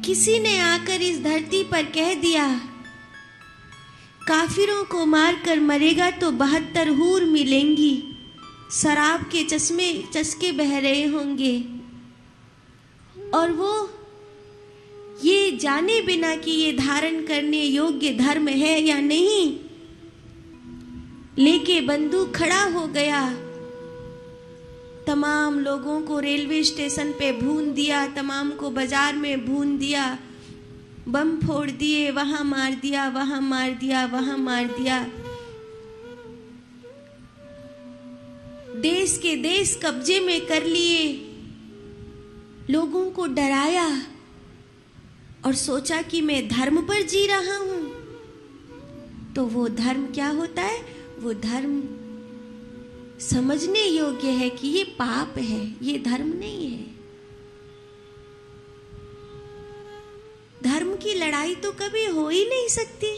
किसी ने आकर इस धरती पर कह दिया, काफिरों को मारकर मरेगा तो 72 हूर मिलेंगी, शराब के चस्के बह रहे होंगे, और वो ये जाने बिना कि ये धारण करने योग्य धर्म है या नहीं, लेके बंदूक खड़ा हो गया। तमाम लोगों को रेलवे स्टेशन पे भून दिया, तमाम को बाजार में भून दिया, बम फोड़ दिए, वहां मार दिया, वहां मार दिया, वहां मार दिया। देश के देश कब्जे में कर लिए, लोगों को डराया और सोचा कि मैं धर्म पर जी रहा हूं। तो वो धर्म क्या होता है? वो धर्म समझने योग्य है कि ये पाप है, ये धर्म नहीं है। धर्म की लड़ाई तो कभी हो ही नहीं सकती।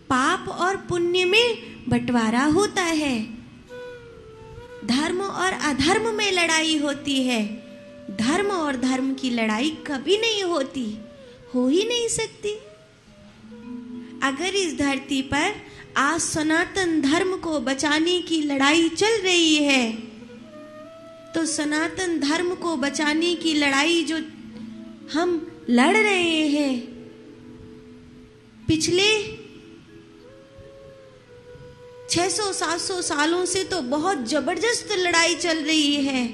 पाप और पुण्य में बंटवारा होता है, धर्म और अधर्म में लड़ाई होती है। धर्म और धर्म की लड़ाई कभी नहीं होती, हो ही नहीं सकती। अगर इस धरती पर आज सनातन धर्म को बचाने की लड़ाई चल रही है, तो सनातन धर्म को बचाने की लड़ाई जो हम लड़ रहे हैं, पिछले 600-700 सालों से तो बहुत जबरदस्त लड़ाई चल रही है।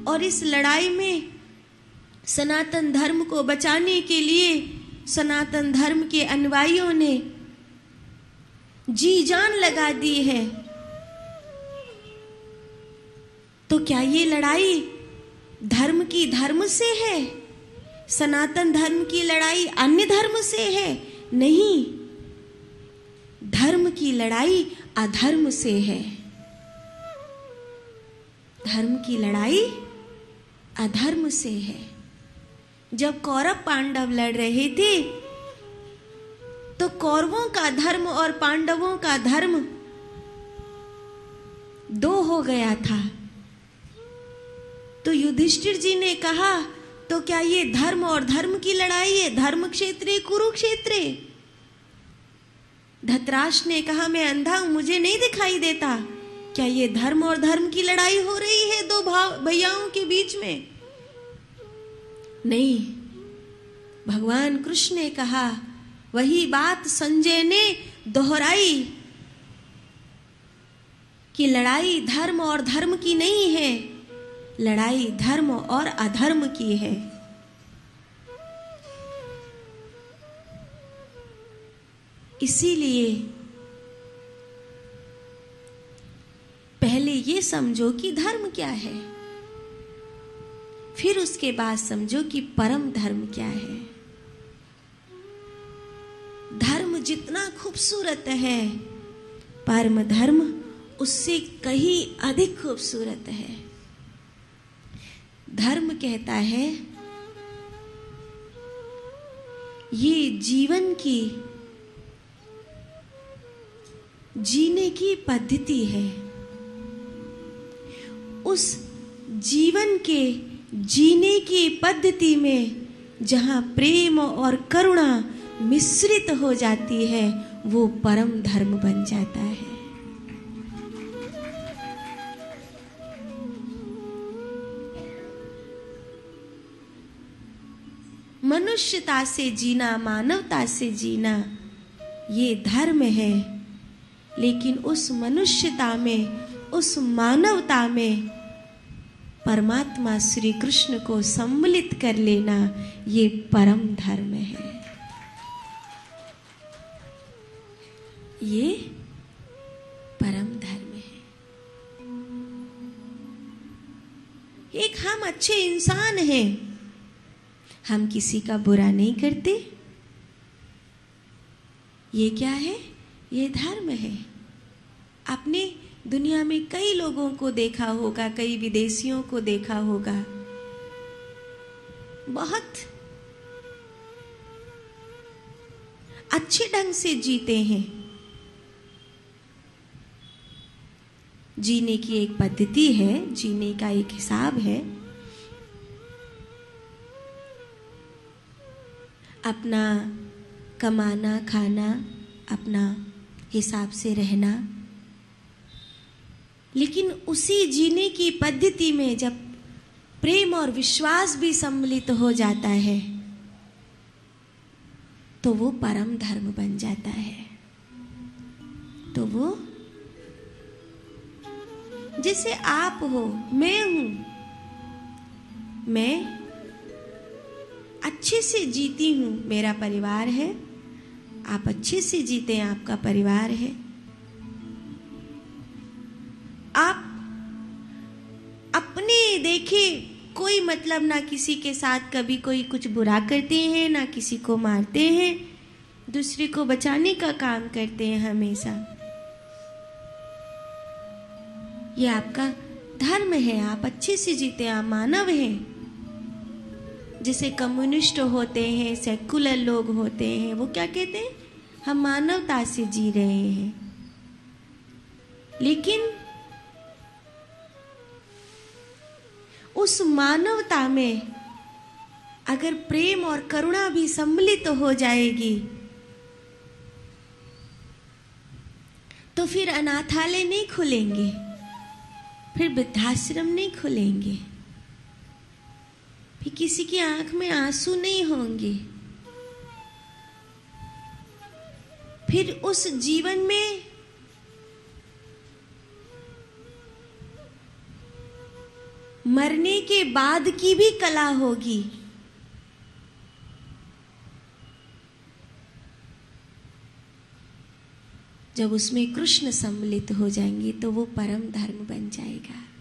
और इस लड़ाई में सनातन धर्म को बचाने के लिए सनातन धर्म के अनुयायियों ने जी जान लगा दी है। तो क्या ये लड़ाई धर्म की धर्म से है? सनातन धर्म की लड़ाई अन्य धर्म से है? नहीं, धर्म की लड़ाई अधर्म से है। धर्म की लड़ाई अधर्म से है। जब कौरव पांडव लड़ रहे थे तो कौरवों का धर्म और पांडवों का धर्म दो हो गया था। तो युधिष्ठिर जी ने कहा, तो क्या ये धर्म और धर्म की लड़ाई है? धर्म क्षेत्रे कुरुक्षेत्रे। धृतराष्ट्र ने कहा, मैं अंधा हूं, मुझे नहीं दिखाई देता। क्या ये धर्म और धर्म की लड़ाई हो रही है दो भैयाओं के बीच में? नहीं, भगवान कृष्ण ने कहा, वही बात संजय ने दोहराई कि लड़ाई धर्म और धर्म की नहीं है, लड़ाई धर्म और अधर्म की है। इसीलिए पहले ये समझो कि धर्म क्या है, फिर उसके बाद समझो कि परम धर्म क्या है। धर्म जितना खूबसूरत है, परम धर्म उससे कहीं अधिक खूबसूरत है। धर्म कहता है ये जीवन की जीने की पद्धति है। उस जीवन के जीने की पद्धति में जहां प्रेम और करुणा मिश्रित हो जाती है, वो परम धर्म बन जाता है। मनुष्यता से जीना, मानवता से जीना, ये धर्म है। लेकिन उस मनुष्यता में, उस मानवता में परमात्मा श्री कृष्ण को सम्मिलित कर लेना, ये परम धर्म है। ये परम धर्म है। एक हम अच्छे इंसान हैं, हम किसी का बुरा नहीं करते। ये क्या है? ये धर्म है। आपने दुनिया में कई लोगों को देखा होगा, कई विदेशियों को देखा होगा, बहुत अच्छे ढंग से जीते हैं। जीने की एक पद्धति है, जीने का एक हिसाब है। अपना कमाना खाना, अपना हिसाब से रहना। लेकिन उसी जीने की पद्धति में जब प्रेम और विश्वास भी सम्मिलित हो जाता है तो वो परम धर्म बन जाता है। तो वो जैसे आप हो, मैं हूं, मैं अच्छे से जीती हूं, मेरा परिवार है, आप अच्छे से जीते हैं, आपका परिवार है। आप अपने देखे कोई मतलब ना किसी के साथ कभी कोई कुछ बुरा करते हैं, ना किसी को मारते हैं, दूसरे को बचाने का काम करते हैं हमेशा। ये आपका धर्म है, आप अच्छे से जीते हैं, आप मानव हैं। जैसे कम्युनिस्ट होते हैं, सेकुलर लोग होते हैं, वो क्या कहते हैं, हम मानवता से जी रहे हैं। लेकिन उस मानवता में अगर प्रेम और करुणा भी सम्मिलित हो जाएगी तो फिर अनाथालय नहीं खुलेंगे, फिर वृद्धाश्रम नहीं खुलेंगे, फिर किसी की आंख में आंसू नहीं होंगे, फिर उस जीवन में मरने के बाद की भी कला होगी। जब उसमें कृष्ण सम्मिलित हो जाएंगे तो वो परम धर्म बन जाएगा।